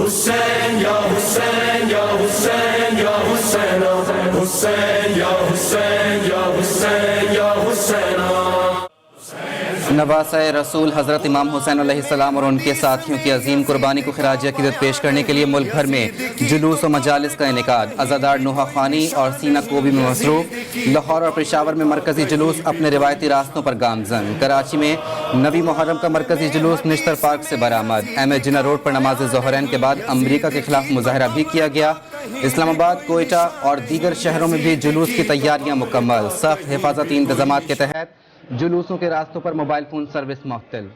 حسین یا حسین یا حسین یا حسین حسین یا حسین یا حسین یا حسین. نواسۂ رسول حضرت امام حسین علیہ السلام اور ان کے ساتھیوں کی عظیم قربانی کو خراج عقیدت پیش کرنے کے لیے ملک بھر میں جلوس و مجالس کا انعقاد. عزادار نوحہ خوانی اور سینہ کوبی میں مصروف. لاہور اور پشاور میں مرکزی جلوس اپنے روایتی راستوں پر گامزن. کراچی میں نویں محرم کا مرکزی جلوس نشتر پارک سے برآمد. ایم اے جناح روڈ پر نماز ظہرین کے بعد امریکہ کے خلاف مظاہرہ بھی کیا گیا. اسلام آباد، کوئٹہ اور دیگر شہروں میں بھی جلوس کی تیاریاں مکمل. سخت حفاظتی انتظامات کے تحت جلوسوں کے راستوں پر موبائل فون سروس معطل.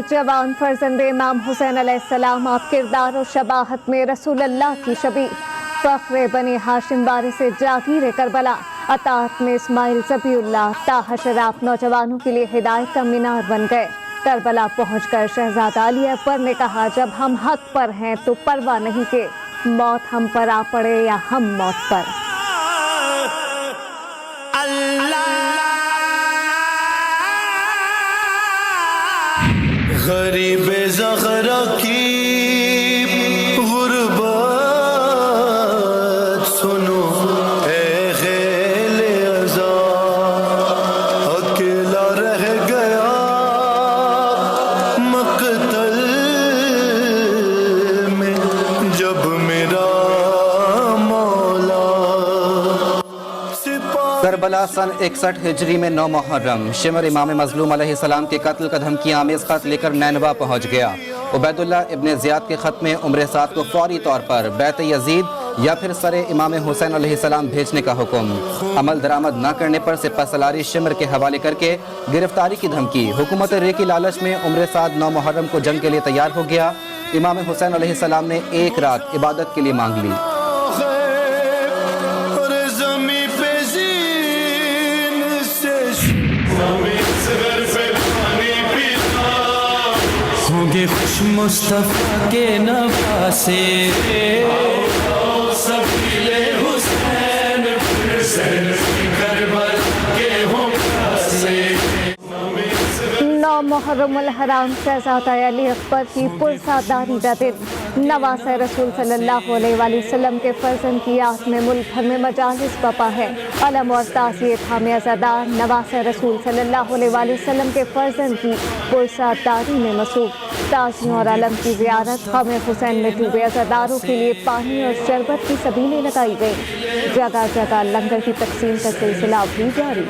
جوان فرزند امام حسین علیہ السلام، آپ کردار و شباہت میں رسول اللہ کی شبیہ. فخر بنی ہاشم وارث جاگیر کربلا، اطاعت میں اسماعیل ذبیح اللہ. تا حشر آپ نوجوانوں کے لیے ہدایت کا مینار بن گئے. کربلا پہنچ کر شہزادہ علی اکبر نے کہا، جب ہم حق پر ہیں تو پرواہ نہیں کہ موت ہم پر آ پڑے یا ہم موت پر. غریب زغرا کی غربت سنو اے خیل ازا، اکیلا رہ گیا مقتل میں جب میرا مولا. کربلا سن 61 ہجری میں 9 محرم. شمر امام مظلوم علیہ السلام کے قتل کا دھمکی آمیز خط لے کر نینوا پہنچ گیا. عبید اللہ ابن زیاد کے خط میں عمر سعد کو فوری طور پر بیت یزید یا پھر سر امام حسین علیہ السلام بھیجنے کا حکم. عمل درآمد نہ کرنے پر سپہ سالاری شمر کے حوالے کر کے گرفتاری کی دھمکی. حکومت رے کی لالچ میں عمر سعد 9 محرم کو جنگ کے لیے تیار ہو گیا. امام حسین علیہ السلام نے ایک رات عبادت کے لیے مانگ لی. ہوں گے خوش مصطفیٰ کے نفاسے، سبیل حسین پھر سے کربلا کے ہوں پاسے. 9 محرم الحرام شہزادہ علی اکبر کی پرساداری کا دن. نواسۂ رسول صلی اللہ علیہ وآلہ وسلم کے فرزند کی یاد میں ملک بھر میں مجالس بپا ہے. علم اور تعزیت تھامے عزادار نواسۂ رسول صلی اللہ علیہ وآلہ وسلم کے فرزند کی پرساداری میں مصروف. تعزیوں اور علم کی زیارت. غم حسین میں ڈوبے عزاداروں کے لیے پانی اور شربت کی سبیلیں لگائی گئیں. جگہ جگہ لنگر کی تقسیم کا سلسلہ بھی جاری.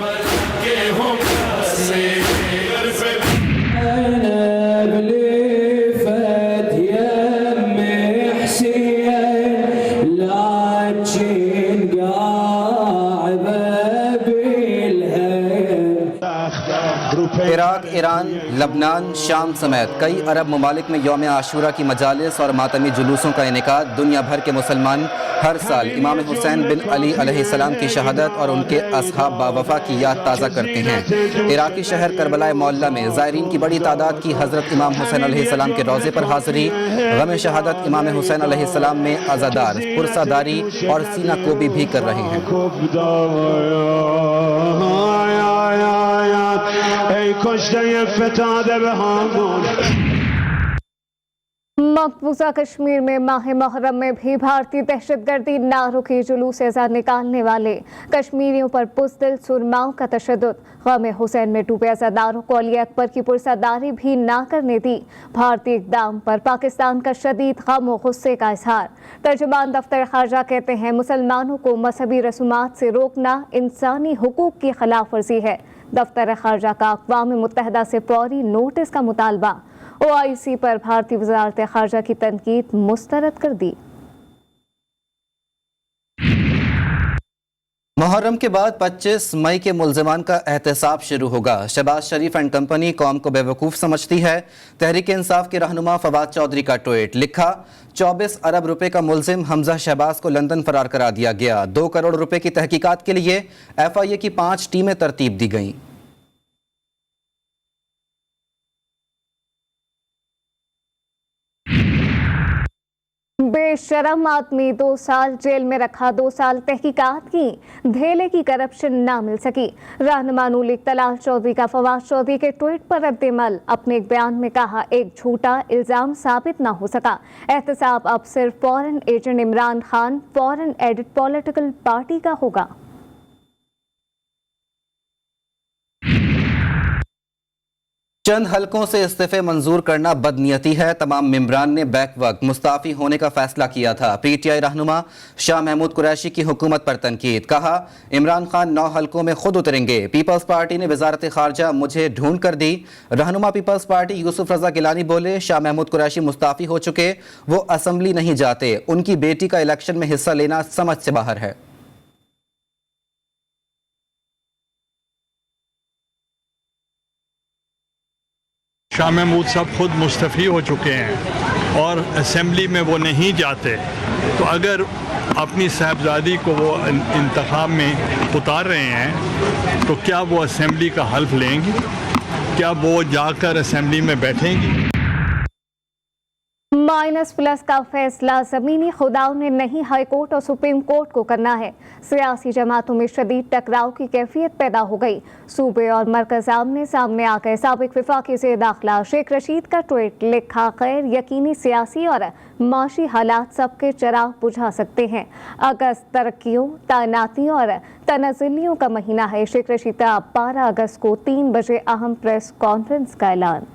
عراق، ایران، لبنان، شام سمیت کئی عرب ممالک میں یوم عاشورہ کی مجالس اور ماتمی جلوسوں کا انعقاد. دنیا بھر کے مسلمان ہر سال امام حسین بن علی علیہ السلام کی شہادت اور ان کے اصحاب باوفا کی یاد تازہ کرتے ہیں. عراقی شہر کربلا معلیٰ میں زائرین کی بڑی تعداد کی حضرت امام حسین علیہ السلام کے روضے پر حاضری. غم شہادت امام حسین علیہ السلام میں عزادار پرساداری اور سینہ کوبی بھی کر رہے ہیں. مقبوضہ کشمیر میں ماہ محرم میں بھی بھارتی دہشت گردی نہ رکی. جلوس اعزاز نکالنے والے کشمیریوں پر بزدل سرماؤں کا تشدد. غم حسین میں ڈوبے عزاداروں کو علی اکبر کی پرساداری بھی نہ کرنے دی. بھارتی اقدام پر پاکستان کا شدید غم و غصے کا اظہار. ترجمان دفتر خارجہ کہتے ہیں، مسلمانوں کو مذہبی رسومات سے روکنا انسانی حقوق کی خلاف ورزی ہے. دفتر خارجہ کا اقوام متحدہ سے فوری نوٹس کا مطالبہ. OIC پر بھارتی وزارت خارجہ کی تنقید مسترد کر دی. मुहर्रम के बाद 25 मई के मुल्ज़िमान का एहतसाब शुरू होगा। शहबाज शरीफ एंड कंपनी कौम को बेवकूफ़ समझती है। तहरीक इंसाफ के रहनुमा फवाद चौधरी का ट्वीट, लिखा 24 अरब रुपए का मुल्जिम हमजा शहबाज को लंदन फरार करा दिया गया। 2 करोड़ रुपए की तहकीकात के लिए FIA की 5 टीमें तरतीब दी गईं। बेशरम आदमी 2 साल जेल में रखा, 2 साल तहकीकात की, धेले की करप्शन ना मिल सकी। रहनुमा नून लीग तलाल चौधरी का फवाद चौधरी के ट्वीट पर रद्द-ए-अमल। अपने एक बयान में कहा, एक झूठा इल्जाम साबित ना हो सका। एहतसाब अब सिर्फ foreign agent Imran Khan, foreign edit political party का होगा। चंद हलकों से इस्तीफे मंजूर करना बदनीयती है। तमाम मेंबरान ने बैक वक्त मुस्ताफी होने का फैसला किया था। PTI रहनुमा शाह महमूद कुरैशी की हुकूमत पर तनकीद, कहा इमरान खान 9 हलकों में खुद उतरेंगे। पीपल्स पार्टी ने वजारत खारजा मुझे ढूंढ कर दी। रहनुमा पीपल्स पार्टी यूसुफ रजा गिलानी बोले, शाह महमूद कुरैशी मुस्ताफी हो चुके, वो असम्बली नहीं जाते। उनकी बेटी का इलेक्शन में हिस्सा लेना समझ से बाहर है। शाह महमूद साहब खुद मुस्तफ़ी हो चुके हैं और असेंबली में वो नहीं जाते, तो अगर अपनी साहबजादी को वो इंतखाब में उतार रहे हैं तो क्या वो असेंबली का हल्फ लेंगी? क्या वो जाकर असेंबली में बैठेंगी? -+ का फैसला ज़मीनी खुदाओं ने नहीं, हाई कोर्ट और सुप्रीम कोर्ट को करना है। सियासी जमातों में शदीद टकराव की कैफियत पैदा हो गई। सूबे और मरकज़ आमने सामने आ गए। साबिक वफाकी से दाखिला शेख रशीद का ट्वीट, लिखा गैर यकीनी सियासी और माशी हालात सबके चिराग बुझा सकते हैं। अगस्त तरक्कियों, तैनातियों और तनज़्ज़ुलियों का महीना है। शेख रशीद का 12 अगस्त को 3 बजे अहम प्रेस कॉन्फ्रेंस का ऐलान।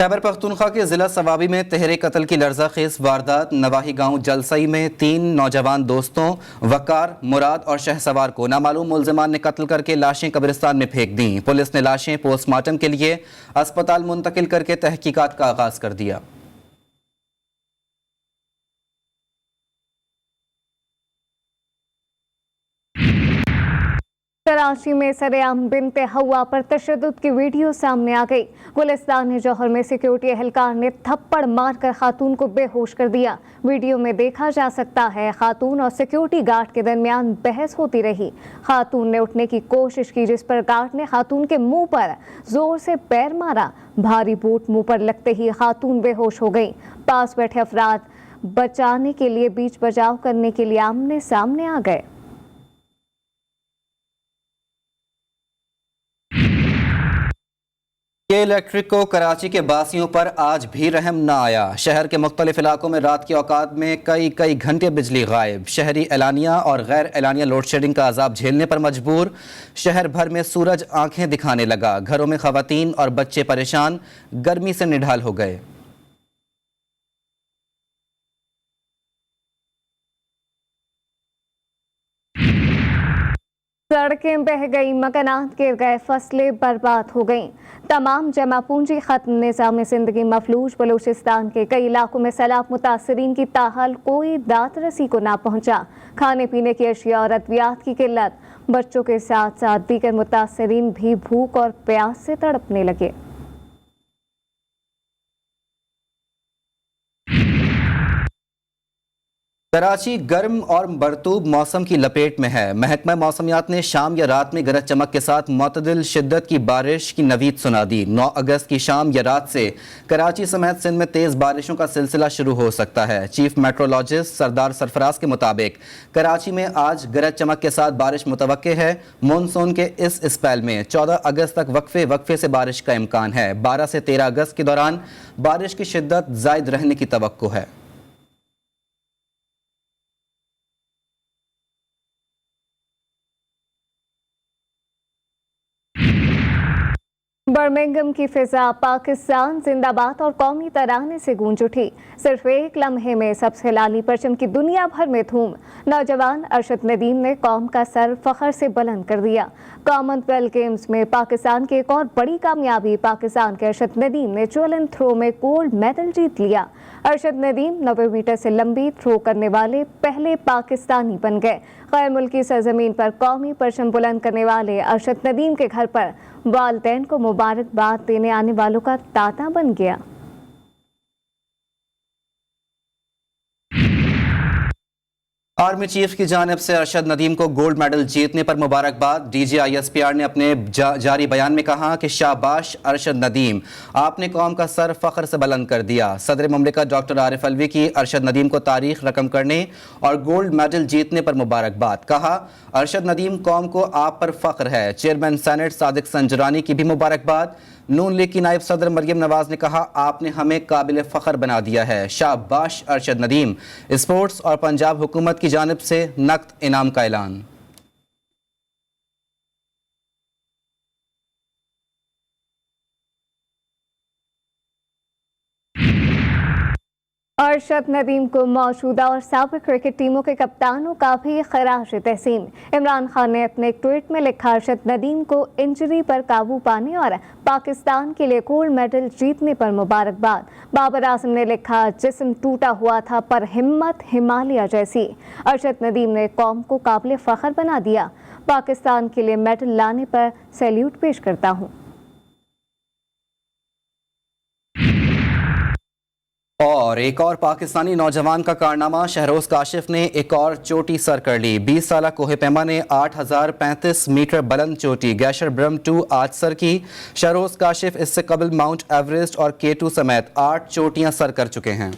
खैबर पख्तूनख्वा के जिला सवाबी में तहरे कत्ल की लर्ज़ाखेज़ वारदात। नवाही गांव जलसई में 3 नौजवान दोस्तों वकार, मुराद और शहसवार को नामालूम मुल्ज़िमान ने कत्ल करके लाशें कब्रिस्तान में फेंक दी। पुलिस ने लाशें पोस्टमार्टम के लिए अस्पताल मुंतकिल करके तहकीकात का आगाज़ कर दिया। कराची में सरेआम बिनते हवा पर तशद्दुद की वीडियो सामने आ गई। गुलिस्तान जौहर में सिक्योरिटी एहलकार ने थप्पड़ मारकर खातून को बेहोश कर दिया। वीडियो में देखा जा सकता है खातून और सिक्योरिटी गार्ड के दरमियान बहस होती रही। खातून ने उठने की कोशिश की, जिस पर गार्ड ने खातून के मुंह पर जोर से पैर मारा। भारी बूट मुंह पर लगते ही खातून बेहोश हो गई। पास बैठे अफराद बचाने के लिए बीच बचाव करने के लिए आमने सामने आ गए। के इलेक्ट्रिक को कराची के बासियों पर आज भी रहम न आया। शहर के मुख्तलिफ इलाकों में रात के औकात में कई घंटे बिजली गायब। शहरी एलानिया और गैर एलानिया लोड शेडिंग का अजाब झेलने पर मजबूर। शहर भर में सूरज आंखें दिखाने लगा। घरों में खवातीन और बच्चे परेशान, गर्मी से निढाल हो गए। सड़कें बह गई, मकानात गिर गए, फसलें बर्बाद हो गईं। तमाम जमा पूंजी खत्म, निज़ाम ज़िंदगी मफलूज। बलूचिस्तान के कई इलाकों में सैलाब मुतासरीन की ताहाल कोई दाद रसी को ना पहुंचा। खाने पीने की अशिया और अद्वियात की किल्लत। बच्चों के साथ साथ दीगर मुतासरीन भी भूख और प्यास से तड़पने लगे। कराची गर्म और मरतूब मौसम की लपेट में है। महकमा मौसमियात ने शाम या रात में गरज चमक के साथ मुतदिल शिद्दत की बारिश की नवीद सुना दी। 9 अगस्त की शाम या रात से कराची समेत सिंध में तेज़ बारिशों का सिलसिला शुरू हो सकता है। चीफ मेट्रोलॉजिस्ट सरदार सरफराज के मुताबिक कराची में आज गरज चमक के साथ बारिश मुतवक्के है। मानसून के इस स्पेल में 14 अगस्त तक वक्फे से बारिश का इम्कान है। 12 से 13 अगस्त के दौरान बारिश की शिद्दत ज़ायद रहने की तवक्को है। बर्मिंघम की फिजा पाकिस्तान जिंदाबाद और कौमी तराने से गूंज उठी। सिर्फ एक लम्हे में सबसे लाली परचम की दुनिया भर में धूम। नौजवान अरशद नदीम ने कौम का सर फखर से बुलंद कर दिया। कॉमनवेल्थ गेम्स में पाकिस्तान की एक और बड़ी कामयाबी, पाकिस्तान के अरशद नदीम ने जेवलिन थ्रो में गोल्ड मेडल जीत लिया। अरशद नदीम 90 मीटर से लंबी थ्रो करने वाले पहले पाकिस्तानी बन गए। गैर मुल्की सरजमीन पर कौमी परचम बुलंद करने वाले अरशद नदीम के घर पर वालिदैन को मुबारकबाद देने आने वालों का तांता बन गया। आर्मी चीफ की जानिब से अरशद नदीम को गोल्ड मेडल जीतने पर मुबारकबाद। DGISPR ने अपने जारी बयान में कहा कि शाबाश अरशद नदीम, आपने कौम का सर फख्र से बुलंद कर दिया। सदर मुमलिकत डॉक्टर आरिफ अलवी की अरशद नदीम को तारीख रकम करने और गोल्ड मेडल जीतने पर मुबारकबाद। कहा, अरशद नदीम कौम को आप पर फख्र है। चेयरमैन सेनेट सादिक संजरानी की भी मुबारकबाद। नून लीग की नायब सदर मरियम नवाज ने कहा, आपने हमें काबिल फ़ख्र बना दिया है। शाबाश अरशद नदीम। स्पोर्ट्स और पंजाब हुकूमत की जानिब से नक़द इनाम का ऐलान। अरशद नदीम को मौजूदा और साबिक क्रिकेट टीमों के कप्तानों का भी खराज तहसीन। इमरान खान ने अपने एक ट्वीट में लिखा, अरशद नदीम को इंजरी पर काबू पाने और पाकिस्तान के लिए गोल्ड मेडल जीतने पर मुबारकबाद। बाबर आजम ने लिखा, जिस्म टूटा हुआ था पर हिम्मत हिमालय जैसी। अरशद नदीम ने कौम को काबिल फ़ख्र बना दिया। पाकिस्तान के लिए मेडल लाने पर सैल्यूट पेश करता हूँ। और एक और पाकिस्तानी नौजवान का कारनामा, शहरोज काशिफ ने एक और चोटी सर कर ली। 20 साला कोहे पैमा ने 8035 मीटर बुलंद चोटी गैशर ब्रह्म 2 आज सर की। शहरोज काशिफ इससे कबल माउंट एवरेस्ट और K2 समेत 8 चोटियां सर कर चुके हैं।